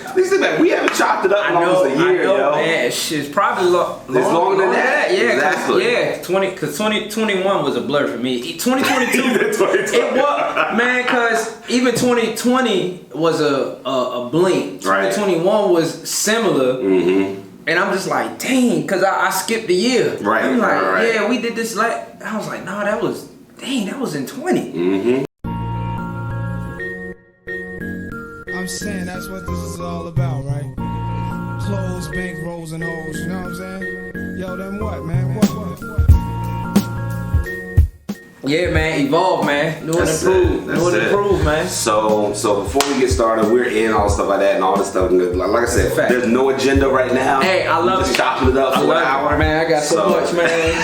Listen, man, we haven't chopped it up in almost a year, yo. Man, it's probably it's longer than that. Yeah, exactly. Because 2021 was a blur for me. 2022, it was, man, because even 2020 was a blink. Right. 2021 was similar. And I'm just like, dang, because I skipped a year. Right. I'm like, right. yeah, we did this. I was like, no, that was in 20. I'm saying that's what this is all about, right? Clothes, bank rolls, and hoes, you know what I'm saying? Yo, then what, man? What? Yeah, man, evolve, man. New and improve, man. So before we get started, we're in all stuff like that and all this stuff. Like I said, there's no agenda right now. Hey, I love just chopping it up for an hour. Man, I got so much, man.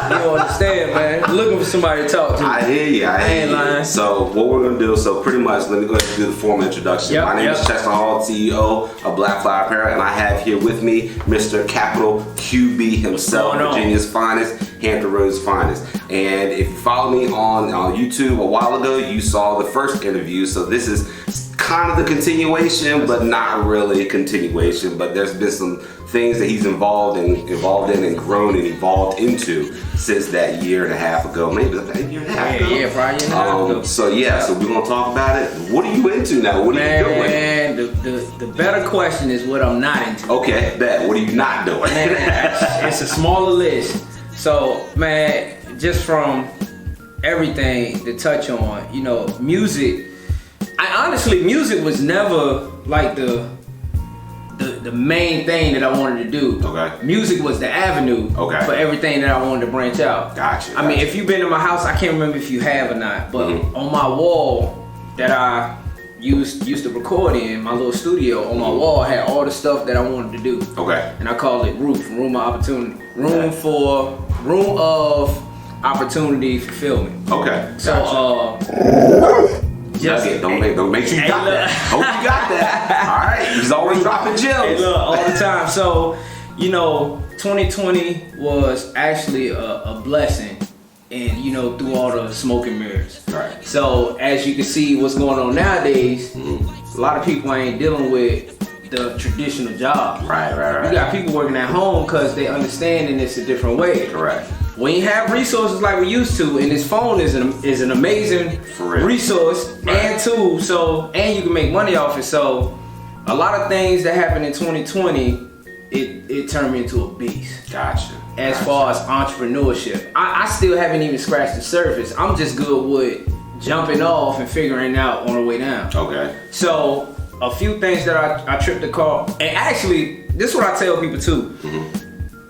You don't understand, man. Looking for somebody to talk to. I hear you. I ain't lying. So what we're gonna do? So pretty much, let me go ahead and do the formal introduction. My name is Chester Hall, CEO of Black Fly Apparel, and I have here with me Mr. Capital QB himself, Virginia's finest, Hampton Roads' finest. And if you follow me on YouTube a while ago, you saw the first interview. So this is kind of the continuation, but not really a continuation. But there's been some things that he's involved in and grown and evolved into since that year and a half ago. Maybe a year and a half ago. Yeah, probably a year and a half ago. So we're gonna talk about it. What are you into now? What are you doing? Man, the better question is what I'm not into. Okay, what are you not doing? Man, it's a smaller list. So, man, just from everything to touch on, music. Music was never like the main thing that I wanted to do. Okay. Music was the avenue for everything that I wanted to branch out. Gotcha. I mean, if you've been in my house, I can't remember if you have or not, but on my wall that I used to record in, my little studio, on my wall I had all the stuff that I wanted to do. Okay. And I called it Room of Opportunity. Room of Opportunity Fulfillment. Okay. So don't make sure you got that. Hope you got that. All right. He's always dropping gems. Look, all the time. So, 2020 was actually a blessing. And through all the smoke and mirrors. Right. So as you can see what's going on nowadays, a lot of people ain't dealing with the traditional job. Right. You got people working at home because they understanding it's a different way. Correct. When you have resources like we used to, and this phone is an amazing resource and tool, and you can make money off it. So a lot of things that happened in 2020, it turned me into a beast. Gotcha. As far as entrepreneurship, I still haven't even scratched the surface. I'm just good with jumping off and figuring out on the way down. Okay. So a few things that I tripped the car, and actually, this is what I tell people too.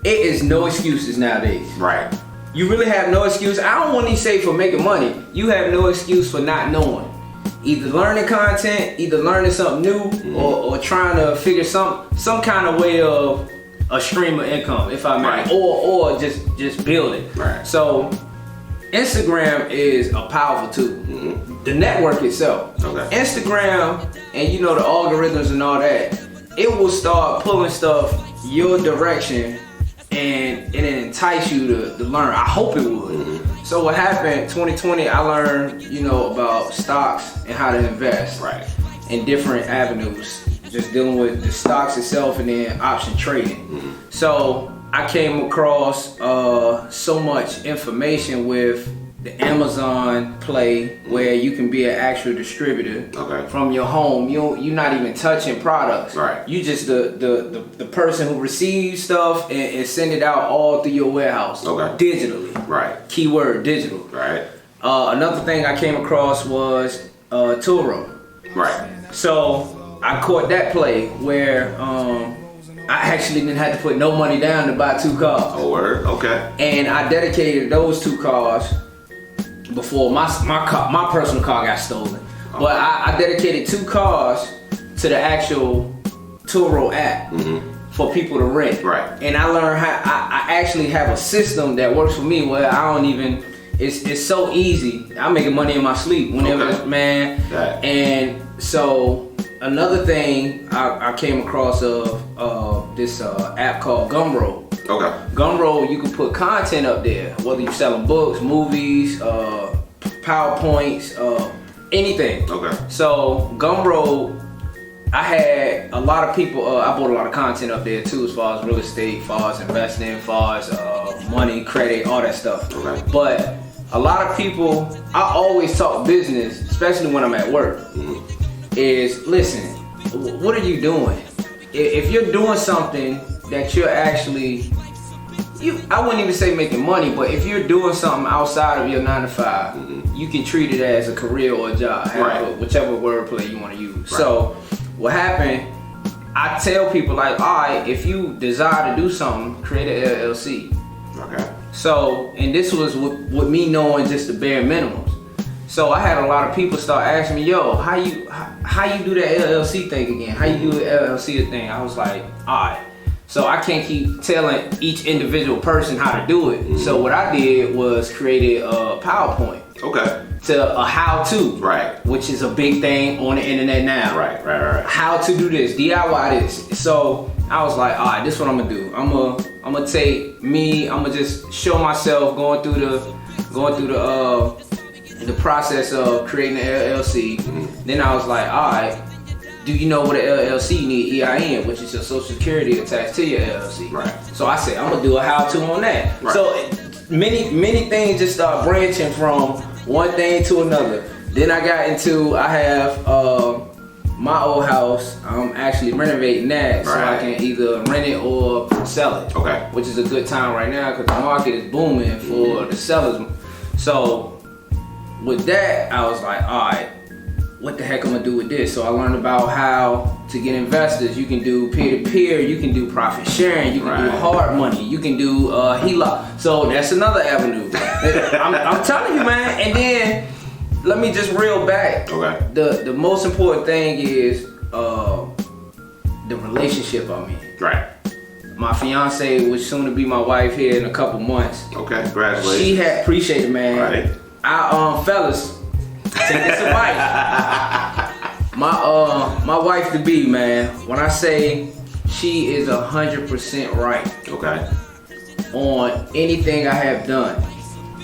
It is no excuses nowadays. Right. You really have no excuse. I don't want to say for making money. You have no excuse for not knowing. Either learning content, either learning something new, or trying to figure some kind of way of a stream of income, if I may, or just build it. Right. So Instagram is a powerful tool. The network itself. Okay. Instagram and the algorithms and all that, it will start pulling stuff your direction and entice you to learn. I hope it would. So what happened 2020, I learned, about stocks and how to invest in different avenues. Just dealing with the stocks itself and then option trading. So I came across so much information with the Amazon play where you can be an actual distributor from your home. You're not even touching products. Right. You just the person who receives stuff and send it out all through your warehouse digitally. Right. Keyword digital. Right. Another thing I came across was Turo. Right. So I caught that play where I actually didn't have to put no money down to buy 2 cars. Oh, word? Okay. And I dedicated those 2 cars before my personal car got stolen. But I dedicated 2 cars to the actual Turo app for people to rent. Right. And I learned how I actually have a system that works for me where I don't even, it's so easy. I'm making money in my sleep whenever, man. Right. And so another thing I came across of this app called Buckroe. Okay. Buckroe, you can put content up there, whether you're selling books, movies, PowerPoints, anything. Okay. So Buckroe, I had a lot of people, I bought a lot of content up there too, as far as real estate, as far as investing, as far as money, credit, all that stuff. Okay. But a lot of people, I always talk business, especially when I'm at work, is listen, what are you doing? If you're doing something that you're actually, I wouldn't even say making money, but if you're doing something outside of your 9 to 5, you can treat it as a career or a job, whichever wordplay you want to use. Right. So what happened, I tell people like, all right, if you desire to do something, create an LLC. Okay. So, and this was with me knowing just the bare minimums. So I had a lot of people start asking me, yo, how you do that LLC thing again? How you do the LLC thing? I was like, all right. So I can't keep telling each individual person how to do it. So what I did was created a PowerPoint. Okay. To a how-to. Right. Which is a big thing on the internet now. Right. How to do this, DIY this. So I was like, all right, this is what I'm gonna do. I'm gonna take me, I'm gonna just show myself going through the process of creating an LLC. Then I was like, all right, do you know what an LLC need? EIN, which is your social security attached to your LLC. Right. So I said, I'm gonna do a how-to on that. Right. So many things just start branching from one thing to another. Then I have my old house. I'm actually renovating that so I can either rent it or sell it. Okay. Which is a good time right now because the market is booming for the sellers. So with that, I was like, all right, what the heck I'm gonna do with this? So I learned about how to get investors. You can do peer-to-peer, you can do profit sharing, you can do hard money, you can do HELOC. So that's another avenue. I'm telling you, man. And then let me just reel back. Okay. The most important thing is the relationship I'm in. Right. My fiance, which soon to be my wife here in a couple months. Okay, congratulations. She had appreciated, man. Right. Fellas, take this advice. My wife to be, man, when I say she is 100% right. Okay. On anything I have done,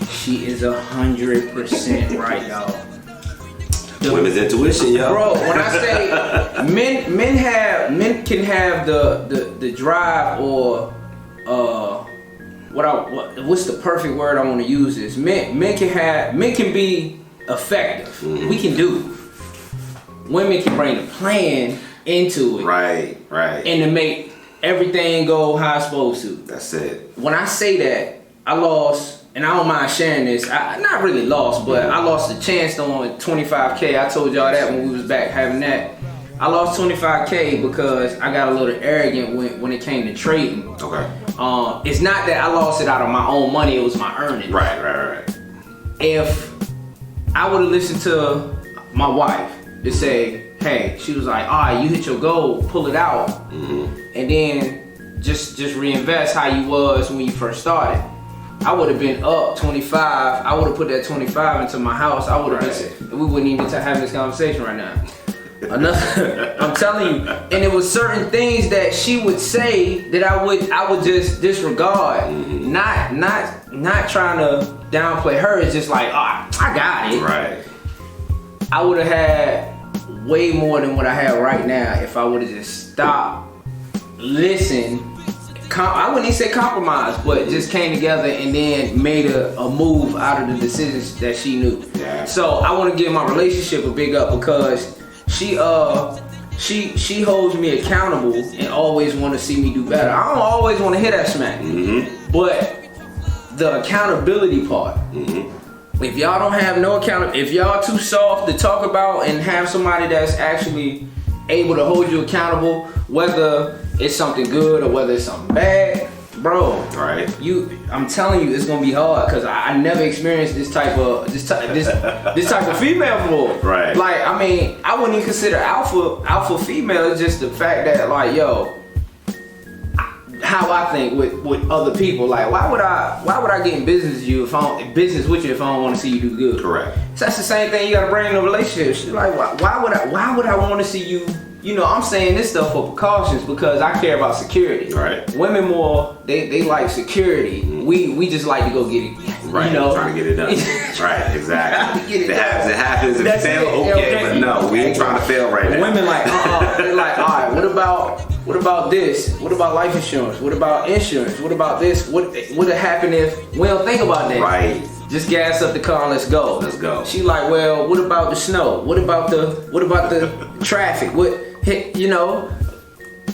she is 100% right, y'all. Women's intuition, yo. Bro, when I say men can have the drive or what's the perfect word I want to use is men can be effective. We can do. Women can bring the plan into it. Right. And to make everything go how it's supposed to. That's it. When I say that, I lost, and I don't mind sharing this, I not really lost, but I lost the chance on 25K. I told y'all that when we was back having that. I lost 25K because I got a little arrogant when it came to trading. Okay. It's not that I lost it out of my own money, it was my earnings. Right. If I would have listened to my wife to say, hey, she was like, all right, you hit your goal, pull it out, and then just reinvest how you was when you first started. I would have been up 25. I would have put that 25 into my house. I would have been, we wouldn't even have this conversation right now. I'm telling you, and it was certain things that she would say that I would just disregard. Not trying to downplay her. It's just like, oh, I got it. Right. I would have had way more than what I have right now if I would have just stopped, listened. I wouldn't even say compromise, but just came together and then made a move out of the decisions that she knew. Yeah. So I want to give my relationship a big up because she holds me accountable and always want to see me do better. I don't always want to hear that smack, but the accountability part. If y'all don't have no accountability, if y'all too soft to talk about and have somebody that's actually able to hold you accountable, whether it's something good or whether it's something bad, bro. Right. I'm telling you, it's gonna be hard because I never experienced this type of female before. Right. Like, I mean, I wouldn't even consider alpha female. It's just the fact that, like, yo, how I think with other people. Like, why would I get in business with you if I don't want to see you do good? Correct. So that's the same thing you gotta bring in a relationship. She's like, why would I want to see you? You know, I'm saying this stuff for precautions because I care about security. Right. Women more, they like security. We just like to go get it. Right, you know, trying to get it done. Right, exactly. It happens. If it fail, okay, but no, we ain't trying to fail right now. Women like, they're like, all right, what about this? What about life insurance? What about insurance? What about this? What would happen if we don't think about that? Right. Just gas up the car and let's go. Let's go. She like, well, what about the snow? What about the traffic? You know?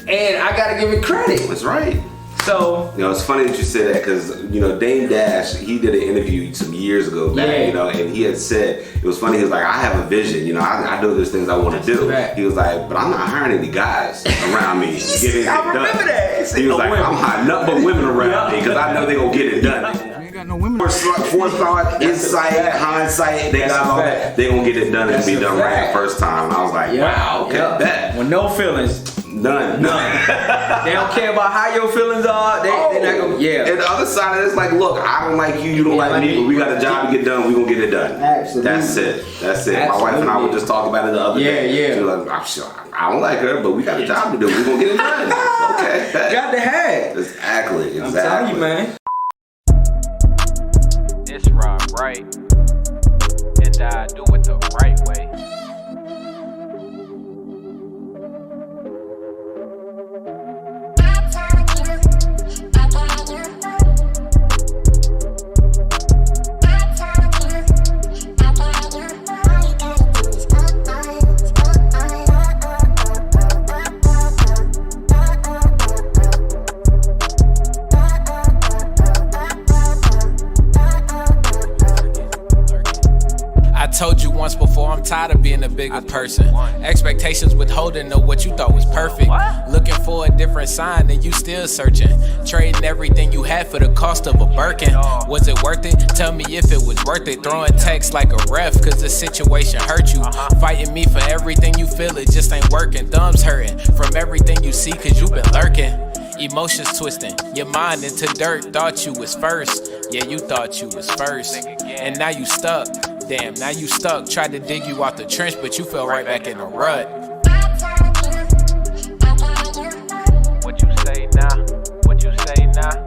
And I gotta give it credit. That's right. So, you know, it's funny that you say that because, you know, Dame Dash, he did an interview some years ago back, you know, and he had said, it was funny, he was like, I have a vision, you know, I know there's things I want to do. He was like, but I'm not hiring any guys around me to get it done. I remember that. He was like, I'm hiring nothing but women around me because I know they're going to get it done. You ain't got no women. Forethought, insight, hindsight, they got all that. They're going to get it done and be done right the first time. And I was like, wow, okay, that. With no feelings. None. They don't care about how your feelings are. They're not gonna. Yeah. And the other side is like, look, I don't like you, you don't like me, but we got a job to get done. We gonna get it done. Absolutely. That's it. Absolutely. My wife and I were just talking about it the other day. Yeah. She was like, I'm sure I don't like her, but we got a job to do. We gonna get it done. Okay. Got the hat. Exactly. I'm telling you, man. It's right, and I do it the right way. Told you once before, I'm tired of being a bigger person. Expectations withholding of what you thought was perfect. Looking for a different sign and you still searching. Trading everything you had for the cost of a Birkin. Was it worth it? Tell me if it was worth it. Throwing texts like a ref cause the situation hurt you. Fighting me for everything you feel, it just ain't working. Thumbs hurting from everything you see cause you been lurking. Emotions twisting, your mind into dirt. Thought you was first, yeah, you thought you was first. And now you stuck. Damn, now you stuck. Tried to dig you out the trench, but you fell right back in the rut. What you say now? What you say now?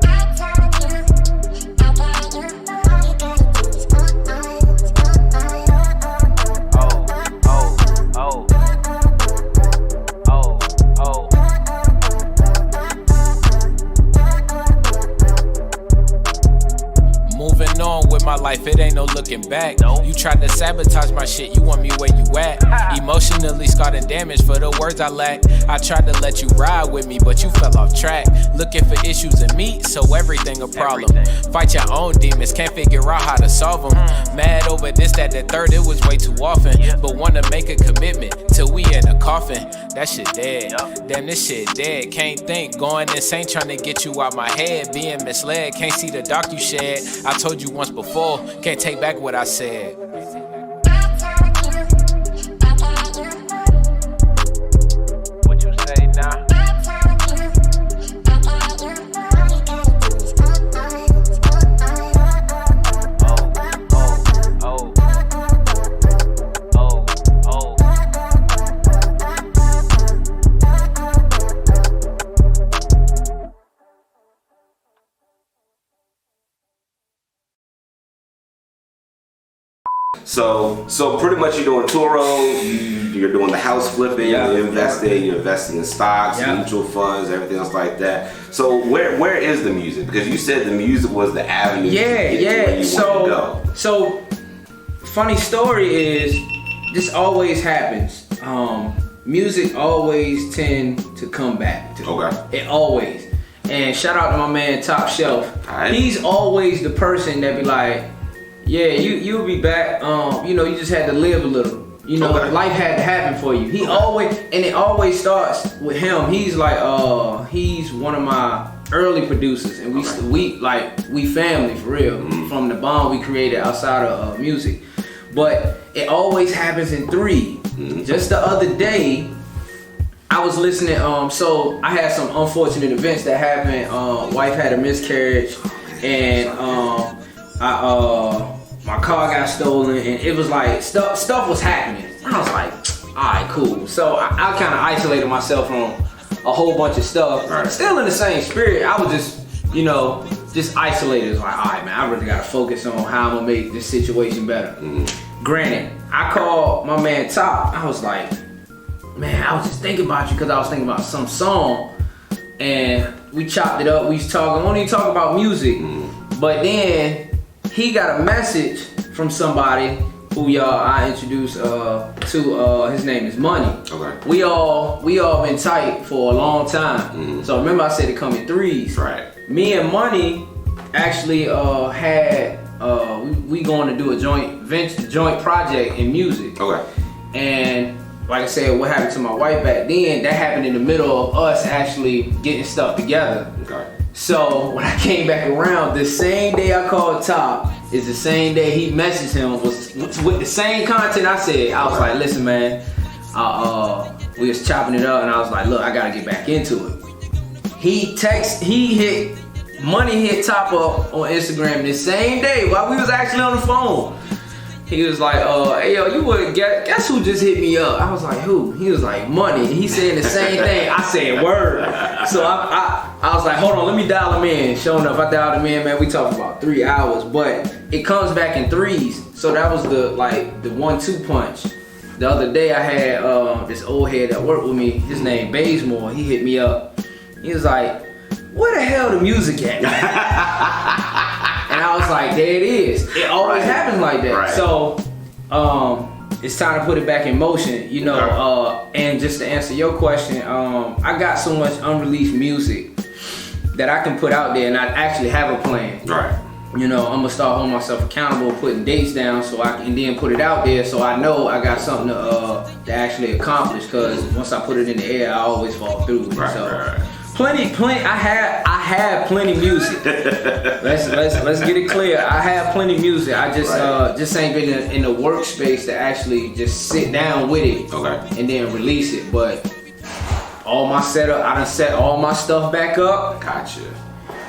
Moving on with my life, it ain't no looking back. You tried to sabotage my shit, you want me where you at. Emotionally scarred and damaged for the words I lack. I tried to let you ride with me, but you fell off track. Looking for issues in me, so everything a problem. Fight your own demons, can't figure out how to solve them. Mad over this, that, the third, it was way too often. But wanna make a commitment till we in a coffin. That shit dead, damn this shit dead. Can't think, going insane trying to get you out my head. Being misled, can't see the dark you shed. I told you once before, can't take back what I said. What you say now? So pretty much you're doing Turo, you're doing the house flipping, you're investing in stocks, mutual funds, everything else like that. So where is the music? Because you said the music was the avenue to get to where you want to go. So funny story is this always happens. Music always tend to come back. It always. And shout out to my man Top Shelf. Right. He's always the person that be like, yeah, you'll be back. You know, you just had to live a little. You know, life had to happen for you. He always, and it always starts with him. He's like, he's one of my early producers, and we family for real. From the bond we created outside of music, but it always happens in three. Just the other day, I was listening. So I had some unfortunate events that happened. Wife had a miscarriage, and my car got stolen, and it was like stuff was happening. I was like, all right, cool. So I kind of isolated myself from a whole bunch of stuff. Still in the same spirit. I was just, you know, just isolated. It's like, all right, man, I really gotta focus on how I'm gonna make this situation better. Granted, I called my man Top. I was like, man, I was just thinking about you because I was thinking about some song, and we chopped it up. We was talking, only talk about music, but then he got a message from somebody who I introduced to. His name is Money. Okay. We all been tight for a long time. So remember I said it come in threes. Right. Me and Money actually had we going to do a joint project in music. Okay. And like I said, what happened to my wife back then, that happened in the middle of us actually getting stuff together. Okay. So when I came back around, the same day I called Top is the same day he messaged him was with the same content I said. I was like, listen, man, we was chopping it up, and I was like, look, I gotta get back into it. Money hit Top up on Instagram the same day while we was actually on the phone. He was like, hey yo, you would guess who just hit me up? I was like, who? He was like, Money. He said the same thing. I said, word. So I was like, hold on, let me dial him in. Sure enough, I dialed him in, man. We talked about 3 hours, but it comes back in threes. So that was the 1-2 punch. The other day I had this old head that worked with me. His name Bazemore. He hit me up. He was like, where the hell the music at? And I was like, there it is. It always happens like that. Right. So it's time to put it back in motion, you know. And just to answer your question, I got so much unreleased music that I can put out there, and I actually have a plan. Right. You know, I'm gonna start holding myself accountable, putting dates down so I can then put it out there, so I know I got something to actually accomplish. Because once I put it in the air, I always fall through with it. Right, So right. Plenty. I have plenty music. let's get it clear. I have plenty music. I just ain't been in the workspace to actually just sit down with it. Okay. And then release it. But all my setup, I done set all my stuff back up. Gotcha.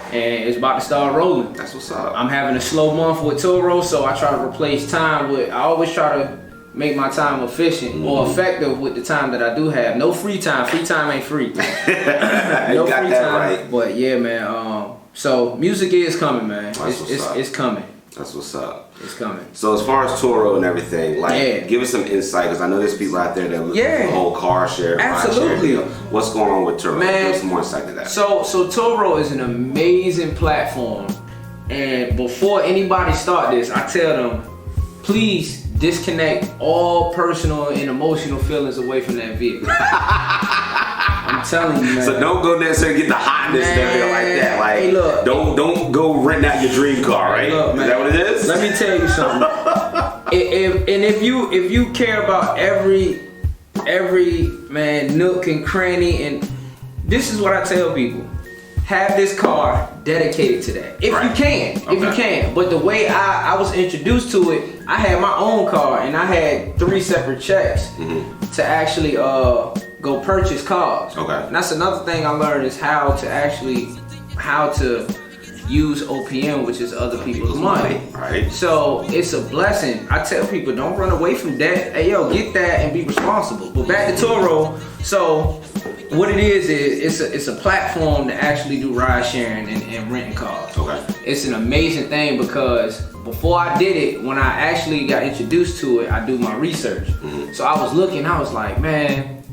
And it's about to start rolling. That's what's up. I'm having a slow month with Toro, so I try to replace time with. I always try to make my time efficient or effective with the time that I do have. No free time. Free time ain't free. No free time. Right. But yeah, man. So music is coming, man. It's coming. That's what's up. It's coming. So as far as Toro and everything, give us some insight, because I know there's people out there that look at the whole car share, absolutely. Ride share deal. What's going on with Toro? Man, give us some more insight to that. So Toro is an amazing platform, and before anybody start this, I tell them, please disconnect all personal and emotional feelings away from that vehicle. I'm telling you, man. So don't go necessarily get the hotness that feel like that. Like, hey, look, don't go rent out your dream car, right? Look, man, is that what it is? Let me tell you something. if you care about every man nook and cranny, and this is what I tell people: have this car dedicated to that. If you can. But the way I was introduced to it, I had my own car, and I had 3 separate checks to actually go purchase cars. Okay. And that's another thing I learned, is how to use OPM, which is other people's money. Right. So it's a blessing. I tell people, don't run away from debt. Hey yo, get that and be responsible. But back to Toro. So what it is it's a platform to actually do ride sharing and renting cars. Okay. It's an amazing thing, because before I did it, when I actually got introduced to it, I do my research. So I was looking, I was like, man,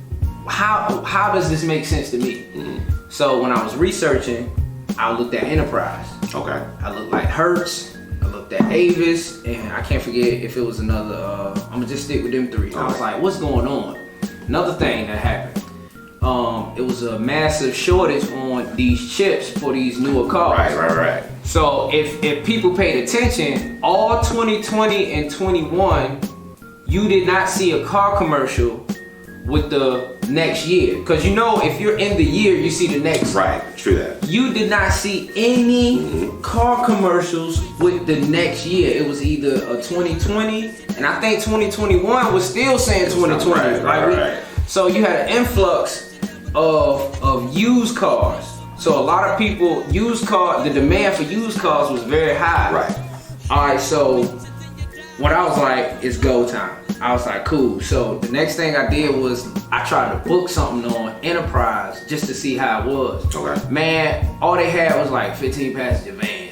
how does this make sense to me? So when I was researching, I looked at Enterprise. Okay. I looked at Hertz. I looked at Avis, and I can't forget if it was another. I'm gonna just stick with them 3. I was like, what's going on? Another thing that happened. It was a massive shortage on these chips for these newer cars. Right. So if people paid attention, all 2020 and 21, you did not see a car commercial with the next year. Because you know, if you're in the year, you see the next. Right, true that. You did not see any car commercials with the next year. It was either a 2020, and I think 2021 was still saying 2020. Right. So you had an influx of used cars. So a lot of people, the demand for used cars was very high. Right. Alright, so what I was like, it's go time. I was like, cool. So the next thing I did was I tried to book something on Enterprise just to see how it was. Okay. Man, all they had was like 15 passenger van.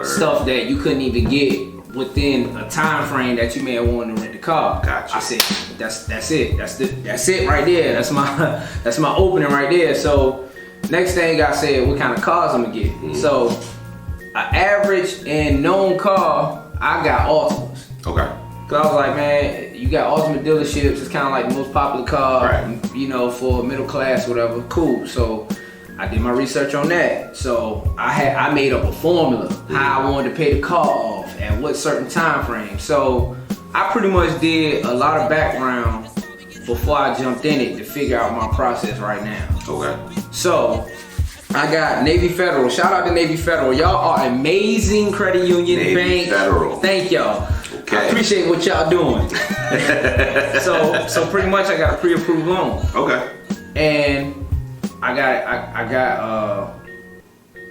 stuff that you couldn't even get within a time frame that you may have wanted to rent the car. Gotcha. I said, that's it. That's it right there. That's my opening right there. So next thing I said, what kind of cars I'm gonna get? So an average and known car, I got Altimas. Okay. Cause I was like, man, you got Altima dealerships. It's kind of like the most popular car, right. you know, for middle class, whatever. Cool. So I did my research on that. So I made up a formula how I wanted to pay the car off at what certain time frame. So I pretty much did a lot of background before I jumped in it to figure out my process right now. Okay. So I got Navy Federal. Shout out to Navy Federal. Y'all are amazing credit union Navy bank. Federal. Thank y'all. Okay. I appreciate what y'all doing. so pretty much I got a pre-approved loan. Okay. And I got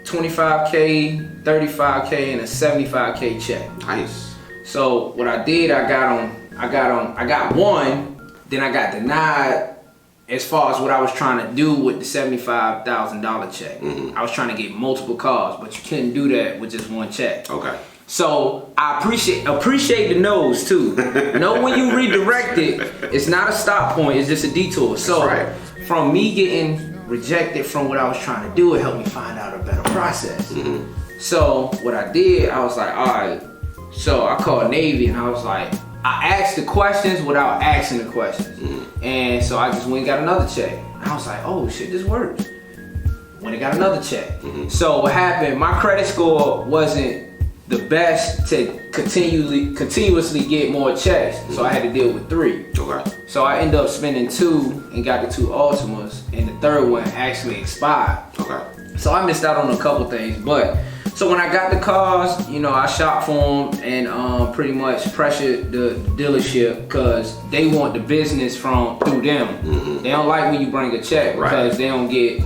25K, 35K, and a 75K check. Nice. So what I did, I got one, then I got denied as far as what I was trying to do with the $75,000 check. I was trying to get multiple cars, but you couldn't do that with just one check. Okay. So I appreciate the no's too. Know when you redirect it, it's not a stop point, it's just a detour. So right. From me getting rejected from what I was trying to do, it helped me find out a better process. So what I did, I was like, all right. So I called Navy and I was like, I asked the questions without asking the questions. And so I just went and got another check. And I was like, oh shit, this works. Went and got another check. So what happened, my credit score wasn't the best to continuously get more checks. So I had to deal with 3. Okay. So I ended up spending 2 and got the 2 Altimas, and the 3rd one actually expired. Okay. So I missed out on a couple things, but so when I got the cars, you know, I shopped for them and pretty much pressured the dealership because they want the business through them. They don't like when you bring a check because they don't get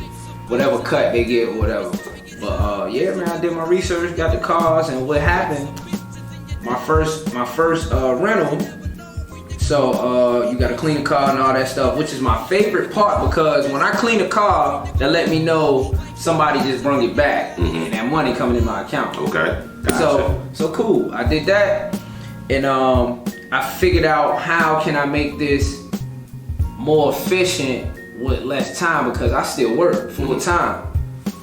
whatever cut they get or whatever. But yeah, man, I did my research, got the cars, and what happened? My first rental. So you gotta clean the car and all that stuff, which is my favorite part because when I clean a car, that let me know somebody just brought it back and that money coming in my account. Okay. Gotcha. So cool. I did that, and I figured out how can I make this more efficient with less time because I still work full time.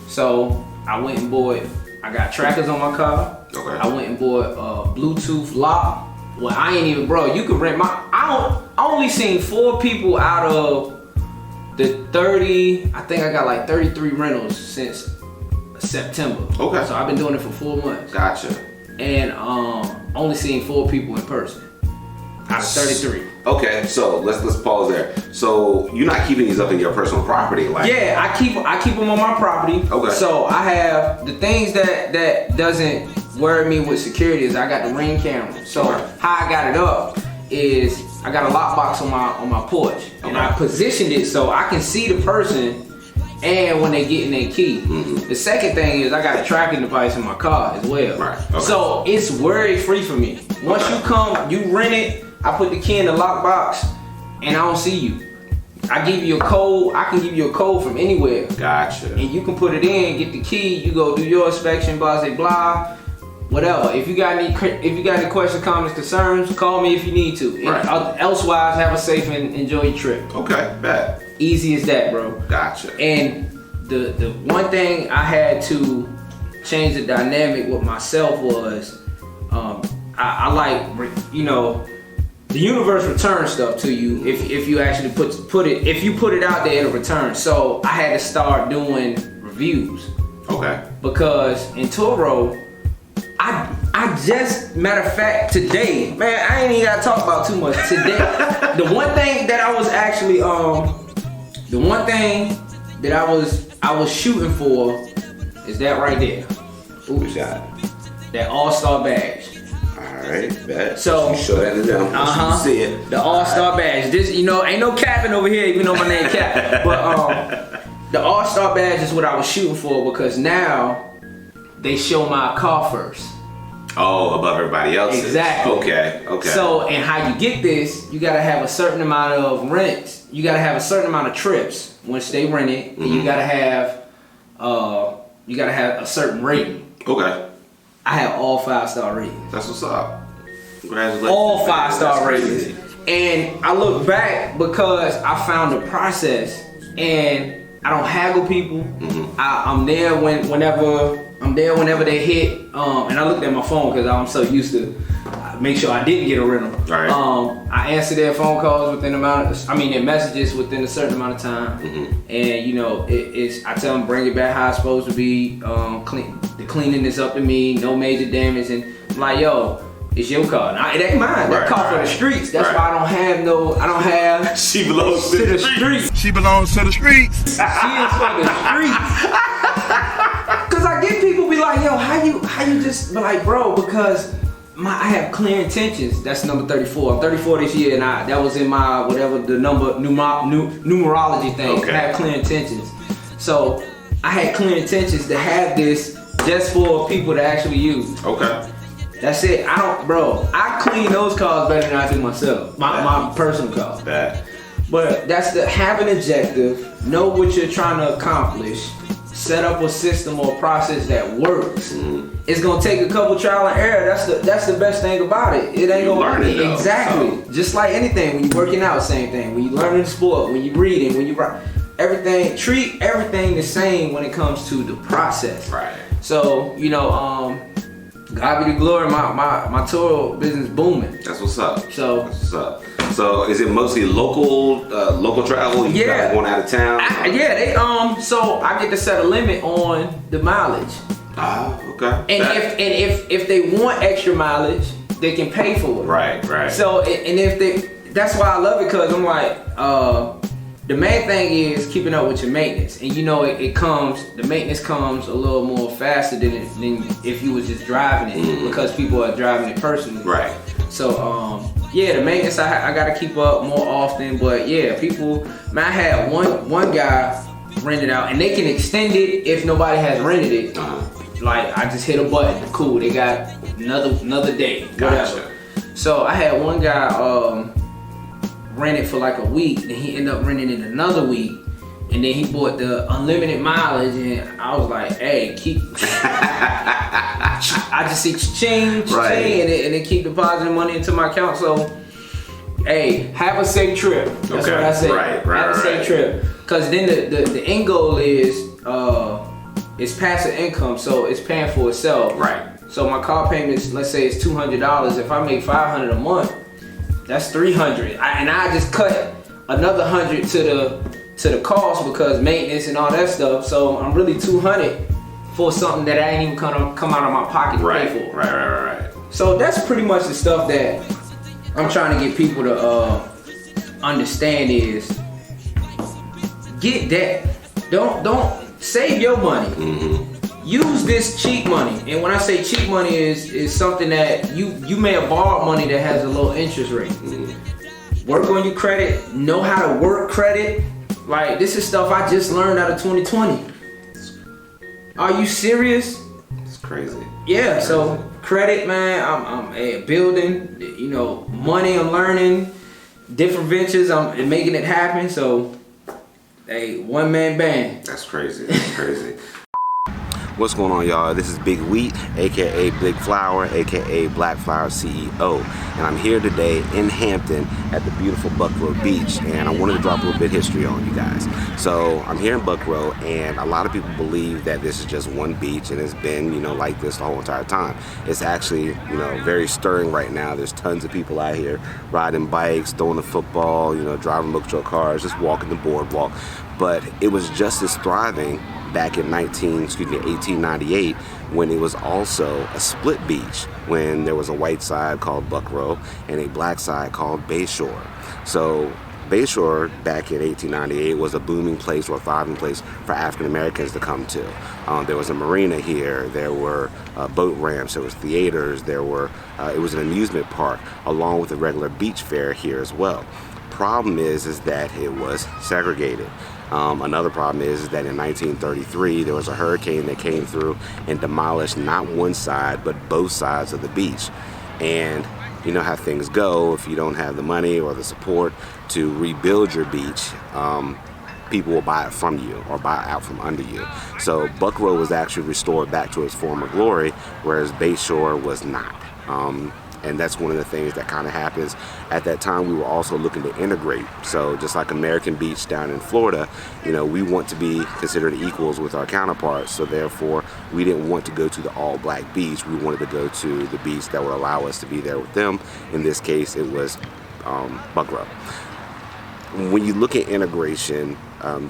So I went and I got trackers on my car. Okay. I went and bought a Bluetooth lock. Well, I ain't even, bro, you could rent I only seen 4 people out of the 30, I think I got like 33 rentals since September. Okay. So I've been doing it for 4 months. Gotcha. And only seen 4 people in person out of 33. Okay, so let's pause there. So you're not keeping these up in your personal property, like? Yeah, I keep them on my property. Okay. So I have the things that doesn't worry me with security is I got the Ring camera. So how I got it up is I got a lockbox on my porch, and I positioned it so I can see the person and when they get in their key. The second thing is I got a tracking device in my car as well. Right. Okay. So it's worry free for me. Once you come, you rent it, I put the key in the lockbox and I don't see you. I give you a code, I can give you a code from anywhere. Gotcha. And you can put it in, get the key, you go do your inspection, blah, blah, blah. Whatever. If you got any questions, comments, concerns, call me if you need to. Right. Elsewise, have a safe and enjoy your trip. Okay, bet. Easy as that, bro. Gotcha. And the one thing I had to change the dynamic with myself was I like, you know, the universe returns stuff to you if you actually put it out there, it'll return. So I had to start doing reviews. Okay. Because in Toro, I just, matter of fact, today, man, I ain't even gotta talk about too much. Today, the one thing that I was actually, I was shooting for is that right there. Ooh, shot. That All-Star badge. Alright, bet. So, you show that to them. You see it. The All-Star badge. This, you know, ain't no capping over here, even though my name Cap. But the All-Star badge is what I was shooting for because now they show my car first. Oh, above everybody else's. Exactly. Okay. So, and how you get this, you gotta have a certain amount of rents. You gotta have a certain amount of trips once they rent it, and you gotta have a certain rating. Okay. I have all 5-star ratings. That's what's up. Congratulations. All 5-star ratings. And I look back because I found the process, and I don't haggle people. I'm there whenever they hit. And I looked at my phone because I'm so used to make sure I didn't get a rental. Right. I answer their phone calls their messages within a certain amount of time. And you know, I tell them bring it back how it's supposed to be. The cleaning is up to me, no major damage, and I'm like, yo, it's your car. It ain't mine. That car for the streets. That's why I don't have. She belongs to the streets. She belongs to the streets. She is for the streets. Cause I get people be like, yo, how you just be like, bro, because I have clear intentions. That's number 34. I'm 34 this year, and that was in my whatever the numerology thing. Okay. I have clear intentions. So I had clear intentions to have this just for people to actually use. Okay. That's it. I clean those cars better than I do myself. My personal cars. That. But that's have an objective, know what you're trying to accomplish, set up a system or process that works. It's gonna take a couple trial and error. That's the best thing about it. It ain't gonna learn it though, exactly. So. Just like anything, when you're working out, same thing. When you learning the sport, when you're reading, when you write, everything. Treat everything the same when it comes to the process. Right. So you know, God be the glory. My tour business booming. That's what's up. So that's what's up. So is it mostly local travel? You guys going out of town? So I get to set a limit on the mileage. Okay. And if they want extra mileage, they can pay for it. Right. So that's why I love it, because I'm like, the main thing is keeping up with your maintenance, and you know the maintenance comes a little more faster than if you was just driving it, because people are driving it personally. Right. So the maintenance I gotta keep up more often, but people, man, I had one guy rent it out, and they can extend it if nobody has rented it. Like I just hit a button, cool, they got another day, whatever. So I had one guy rent it for like a week, then he ended up renting it another week, and then he bought the unlimited mileage, and I was like, hey, I just see change, and then keep depositing money into my account. So, hey, have a safe trip. That's what I say. Have a safe trip, because then the end goal is it's passive income, so it's paying for itself. Right. So my car payments, let's say it's $200. If I make $500 a month, that's $300, and I just cut another $100 to the cost because maintenance and all that stuff. So I'm really $200 for something that I ain't even come out of my pocket to pay for. Right. So that's pretty much the stuff that I'm trying to get people to understand is get that. Don't save your money. Use this cheap money, and when I say cheap money is something that you may have borrowed money that has a low interest rate. Work on your credit, know how to work credit. Like, this is stuff I just learned out of 2020. Are you serious? It's crazy. Yeah, so credit, man, I'm building, money, I'm learning, different ventures, I'm making it happen. So, hey, one man band. That's crazy. What's going on, y'all? This is Big Wheat, aka Big Flower, aka Black Flower CEO, and I'm here today in Hampton at the beautiful Buckroe Beach, and I wanted to drop a little bit of history on you guys. So I'm here in Buckroe, and a lot of people believe that this is just one beach, and it's been, like this the whole entire time. It's actually, very stirring right now. There's tons of people out here riding bikes, throwing the football, driving Buckroe cars, just walking the boardwalk. But it was just as thriving back in 1898, when it was also a split beach, when there was a white side called Buckroe and a black side called Bayshore. So Bayshore back in 1898 was a booming place or a thriving place for African Americans to come to. There was a marina here, there were boat ramps, there was theaters, it was an amusement park along with a regular beach fair here as well. Problem is that it was segregated. Another problem is that in 1933 there was a hurricane that came through and demolished not one side but both sides of the beach. And you know how things go if you don't have the money or the support to rebuild your beach. people will buy it from you or buy it out from under you. So Buckroe was actually restored back to its former glory, whereas Bayshore was not. And that's one of the things that kind of happens. At that time, we were also looking to integrate. So just like American Beach down in Florida, you know, we want to be considered equals with our counterparts. So therefore, we didn't want to go to the all-black beach. We wanted to go to the beach that would allow us to be there with them. In this case, it was Buckroe. When you look at integration,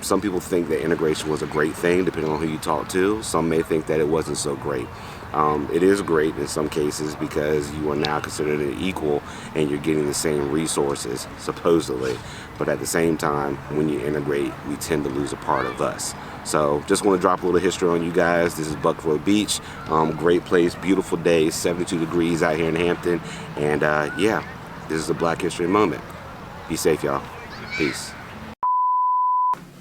some people think that integration was a great thing, depending on who you talk to. Some may think that it wasn't so great. It is great in some cases because you are now considered an equal and you're getting the same resources, supposedly. But at the same time, when you integrate, we tend to lose a part of us. So just want to drop a little history on you guys. This is Buckroe Beach. Great place, beautiful day, 72 degrees out here in Hampton. And yeah, this is a Black History Moment. Be safe, y'all. Peace.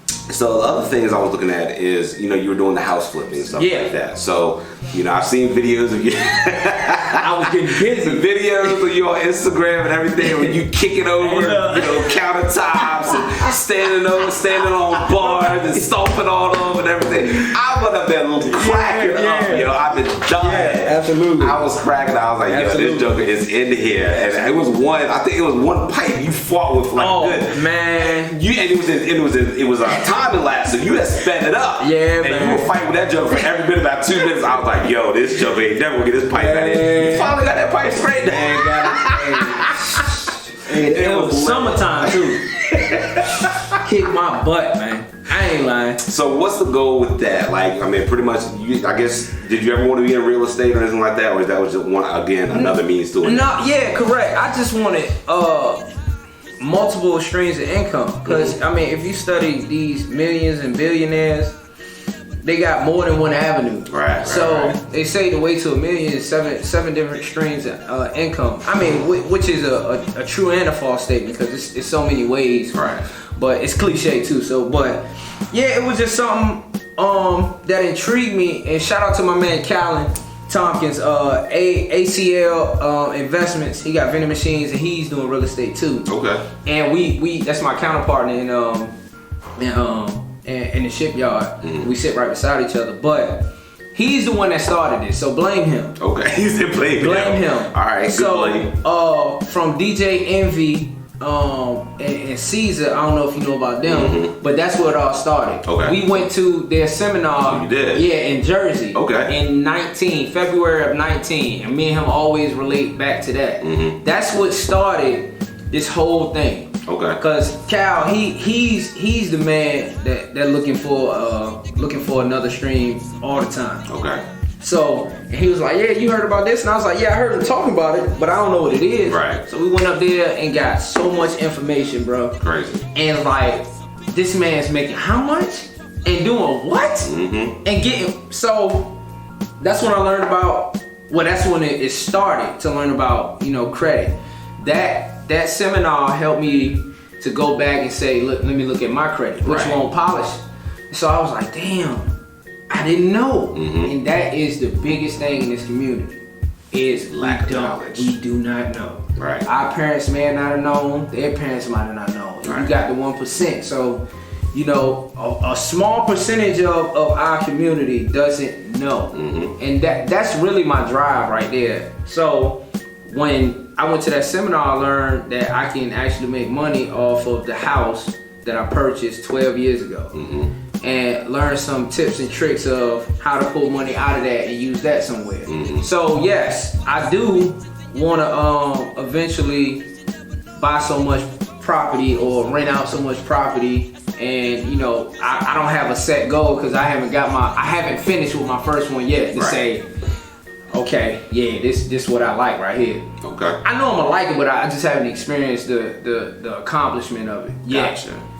So the other things I was looking at is, you know, you were doing the house flipping and stuff like that. So, you know, I've seen videos of you. I was getting busy. The videos of you on Instagram and everything when you kicking over, you know, countertops and standing on bars and stomping all over and everything. I would have been cracking up, you know. I've been dying. Yeah, absolutely. I was cracking. I was like, yo, this joker is in here. And it was I think it was one pipe you fought with like good. Man. And it was a timing lapse, so you had sped it up. Yeah, and man. you were fighting with that joker for every bit about 2 minutes. I was like, yo, this joker ain't never gonna get this pipe out in. You finally got that pipe straight now. It was summertime too. Kick my butt, man. I ain't lying. So what's the goal with that? Like, I mean, pretty much, I guess, did you ever want to be in real estate or anything like that? Or is that was just another means to it? No, yeah, correct. I just wanted multiple streams of income. Because, I mean, if you study these millions and billionaires, they got more than one avenue. Right. So they say the way to $1 million is seven different streams of income. I mean, which is a true and a false statement because it's so many ways. Right. But it's cliche too. So, but yeah, it was just something that intrigued me. And shout out to my man Callan Tompkins, ACL Investments. He got vending machines and he's doing real estate too. Okay. And we that's my counterpart in the shipyard. Mm-hmm. We sit right beside each other, but he's the one that started this, so blame him. Okay, he's the blame him. All right, so blame. From DJ Envy and Caesar, I don't know if you know about them, but that's where it all started. Okay. We went to their seminar. You did? Yeah, in Jersey. Okay. In February of 19, and me and him always relate back to that. Mm-hmm. That's what started this whole thing. Okay. Because Cal, he's the man that looking for another stream all the time. Okay. So he was like, yeah, you heard about this? And I was like, yeah, I heard him talking about it, but I don't know what it is. Right. So we went up there and got so much information, bro. Crazy. And like, this man's making how much? And doing what? Mm-hmm. And getting, so that's when I learned about, well, that's when it started to learn about, you know, credit. That seminar helped me to go back and say, look, let me look at my credit, which won't polish. So I was like, damn, I didn't know. Mm-hmm. And that is the biggest thing in this community is lack of knowledge. We do not know. Right. Our parents may not have known, their parents might have not known. Right. You got the 1%. So, you know, a small percentage of our community doesn't know. Mm-hmm. And that's really my drive right there. So when I went to that seminar, I learned that I can actually make money off of the house that I purchased 12 years ago. Mm-hmm. And learn some tips and tricks of how to pull money out of that and use that somewhere. Mm-hmm. So yes, I do want to eventually buy so much property or rent out so much property. And you know, I don't have a set goal because I haven't finished with my first one yet to say, okay, yeah, this what I like right here. Okay. I know I'm gonna like it, but I just haven't experienced the accomplishment of it yet.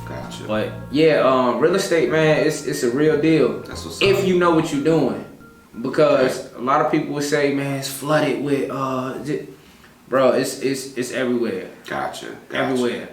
Gotcha. But yeah, real estate, man, it's a real deal. That's what's up. If you know what you're doing, because a lot of people would say, man, it's flooded with bro, it's everywhere. Gotcha. Everywhere.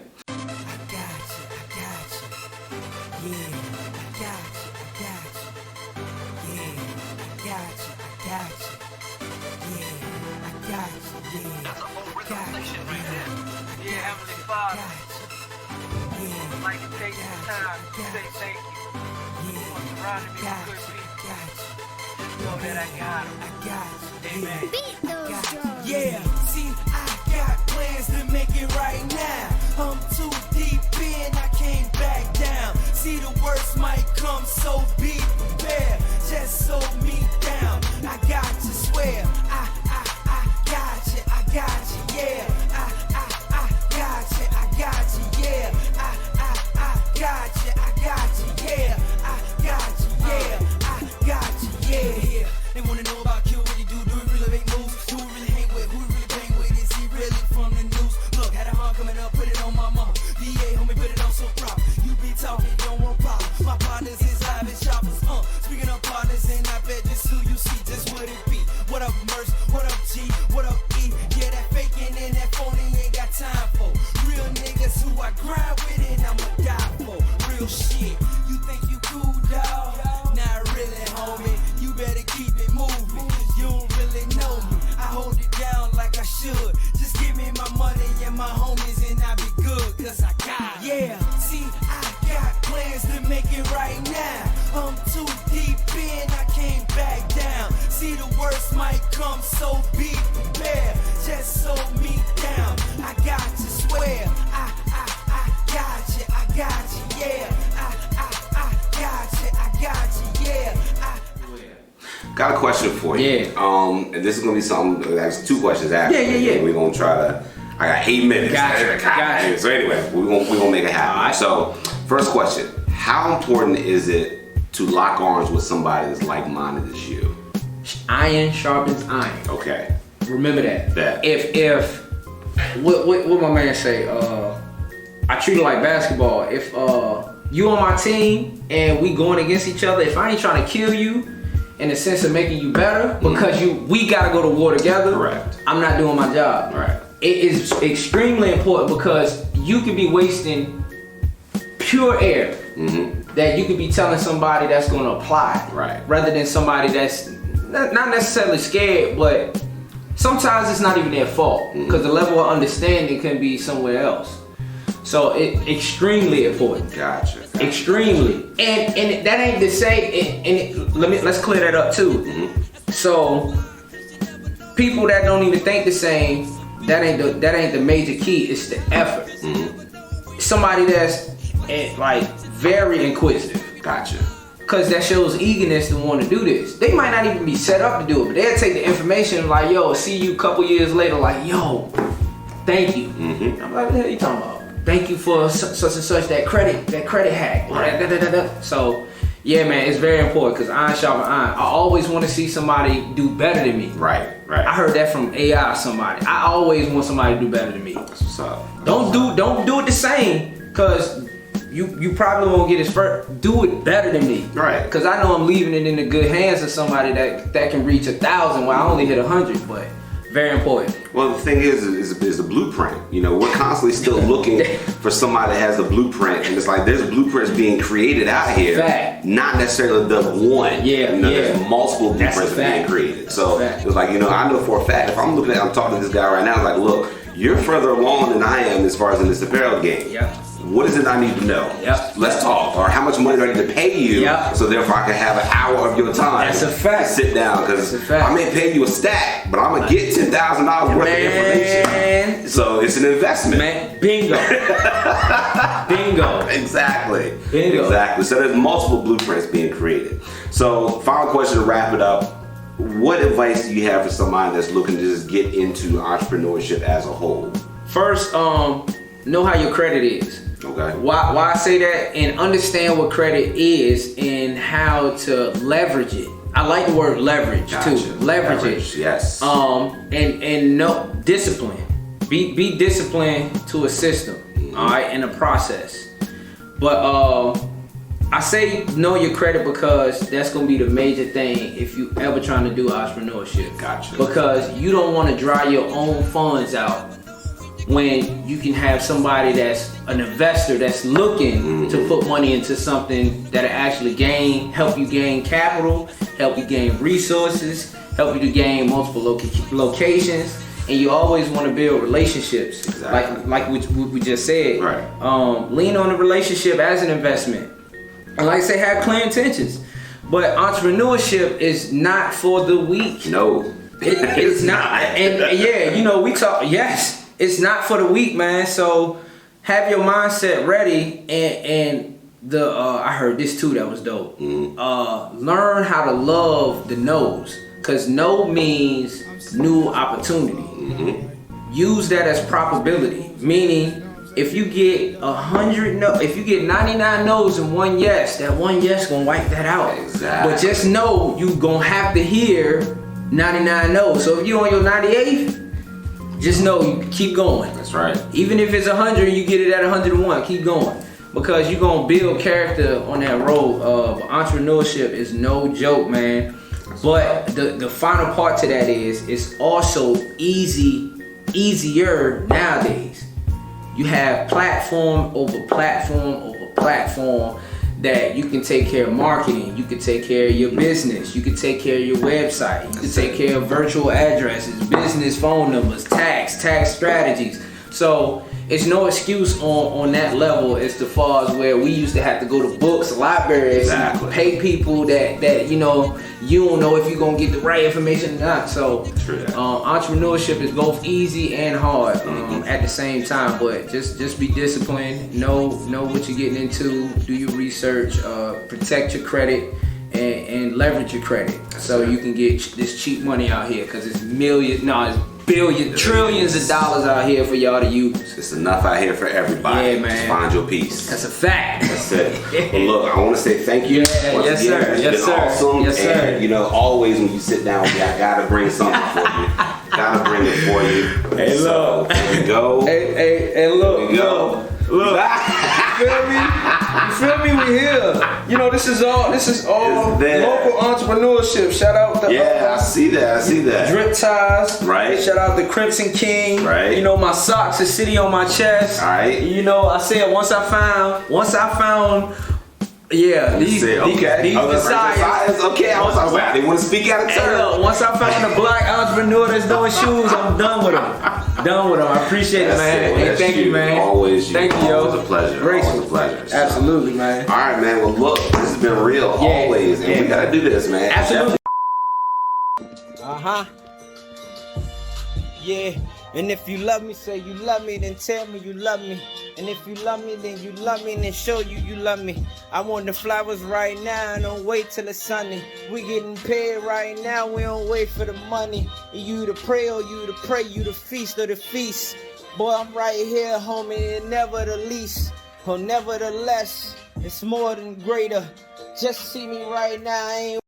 like to take the time to say thank you for surrounding me with good people. Just know that I got them. Amen. Beat those drums. Yeah, see, I got plans to make it right now. I'm too deep in, I can't back down. See, the worst might come, so be prepared. Just slow me down. I got to swear. I got you, yeah. I got you, yeah. I got you, yeah. I got you, yeah. They wanna know about Q, what he do he really make moves? Who he really hang with, who he really bang with? Is he really from the news? Look, had a hard coming up, put it on my mama. DA, homie, put it on so proper. You be talking, don't want problem. My partners is live and shoppers, Speaking of partners, and I bet this who you see, just what it be. What up, Merce? What up, G? What up, E? Yeah, that faking and that phony ain't got time for. Real niggas who I grind with and I'ma die for. Real shit. You think you cool, dawg? Not really, homie. You better keep it moving. You don't really know me. I hold it down like I should. Just give me my money and my homies and I'll be good, cause I got it. Yeah, see, I got plans to make it right now. I'm too deep in, I can't back down. See, the worst might come, so be prepared. Just slow me down. I got to swear. I got you, yeah. I got you, yeah. Got a question for you. Yeah. And this is gonna be something. That's 2 questions after. Yeah. We're gonna try to. I got 8 minutes. Gotcha. So anyway, we're gonna make it happen. All right. So first question: how important is it to lock arms with somebody that's like-minded as you? Iron sharpens iron. Okay. Remember that. That. If what my man say? I treat it like basketball. If you on my team and we going against each other, if I ain't trying to kill you in the sense of making you better, because we gotta go to war together. Correct. I'm not doing my job. Right. It is extremely important because you could be wasting pure air that you could be telling somebody that's gonna apply. Right. Rather than somebody that's not necessarily scared, but sometimes it's not even their fault because the level of understanding can be somewhere else. So it's extremely important. Gotcha. Extremely. And that ain't to say, let's clear that up too. So people that don't even think the same, that ain't the major key. It's the effort. Somebody that's like very inquisitive. Gotcha. Cause that shows eagerness to want to do this. They might not even be set up to do it, but they'll take the information like, yo, see you a couple years later, like, yo, thank you. I'm like, what the hell are you talking about? Thank you for such and such, that credit hack. Right. So, yeah, man, it's very important because iron sharpens iron. I always want to see somebody do better than me. Right. I heard that from AI somebody. I always want somebody to do better than me. That's what's up. Don't do it the same, cause you probably won't get as first. Do it better than me. Right. Cause I know I'm leaving it in the good hands of somebody that can reach 1,000 while I only hit 100, but very important. Well, the thing is the blueprint. You know, we're constantly still looking for somebody that has the blueprint, and it's like there's blueprints being created out here. Fact. Not necessarily the one. Yeah, You know, yeah. there's multiple That's blueprints a that are being fact. created. So Fact. it's like, you know, I know for a fact if I'm talking to this guy right now, it's like, look, you're further along than I am as far as in this apparel game. Yeah. What is it I need to know? Yep. Let's talk. Or how much money do I need to pay you? Yep. So therefore I can have an hour of your time. That's a fact. To sit down, because That's a fact. I may pay you a stack, but I'm gonna get $10,000 worth of information. So it's an investment. Man, bingo. Bingo. Exactly. Bingo. Exactly. So there's multiple blueprints being created. So final question to wrap it up. What advice do you have for somebody that's looking to just get into entrepreneurship as a whole? First, know how your credit is. Okay. Why I say that, and understand what credit is and how to leverage it. I like the word leverage too. Leverage it. Yes. And no discipline. Be disciplined to a system. All right, in a process. But I say know your credit because that's gonna be the major thing if you ever trying to do entrepreneurship. Gotcha. Because you don't want to dry your own funds out when you can have somebody that's an investor that's looking to put money into something that'll actually help you gain capital, help you gain resources, help you to gain multiple locations, and you always want to build relationships. Exactly. Like we just said. Right. Lean on the relationship as an investment. And like I say, have clear intentions. But entrepreneurship is not for the weak. No. It's not. And yeah, you know, we talk, yes, it's not for the weak, man. So have your mindset ready, and I heard this too, that was dope. Learn how to love the no's, because no means new opportunity. Use that as probability, meaning if you get 100 no, if you get 99 no's and 1 yes, that 1 yes gonna wipe that out. Exactly. But just know you gonna have to hear 99 no's. So if you on your 98th, just know you keep going. That's right. Even if it's 100, you get it at 101. Keep going, because you're gonna build character on that road. Entrepreneurship is no joke, man. But the final part to that is it's also easier nowadays. You have platform over platform over platform that you can take care of marketing, you can take care of your business, you can take care of your website, you can take care of virtual addresses, business phone numbers, tax strategies. So it's no excuse on that level as far as where we used to have to go to books, libraries, and pay people that you know, you don't know if you're gonna get the right information or not. So entrepreneurship is both easy and hard at the same time. But just be disciplined, know what you're getting into, do your research, protect your credit, and leverage your credit so you can get this cheap money out here, because it's billions, trillions of dollars out here for y'all to use. It's enough out here for everybody. Yeah, man. Just find your peace. That's a fact. That's it. Well, look, I want to say thank you. Yes, sir. It's been awesome. Yes, sir. And, you know, always when you sit down with me, I gotta bring something for you. Gotta bring it for you. Hey, so, look. There we go. Hey, look. There we go. Look. You feel me? We here. You know, this is all local entrepreneurship. Shout out to I see that. Drip Ties. Right. Shout out to Crimson King. Right. You know, my socks are sitting on my chest. All right. You know, I said once I found these desires. Okay, I was like, I didn't want to speak out of turn. Look, once I found a black entrepreneur that's doing shoes, I'm done with them. I appreciate it, man. Hey, thank you, man. Always you. Thank you, yo. Always a pleasure. Always a pleasure. So. Absolutely, man. All right, man. Well, look, this has been real always, and we gotta do this, man. Absolutely. Yeah. And if you love me, say you love me, then tell me you love me. And if you love me, then you love me, then show you love me. I want the flowers right now, don't wait till it's sunny. We getting paid right now, we don't wait for the money. You to pray or you to pray, you the feast or the feast. Boy, I'm right here, homie, and never the least. Or nevertheless, it's more than greater. Just see me right now, I ain't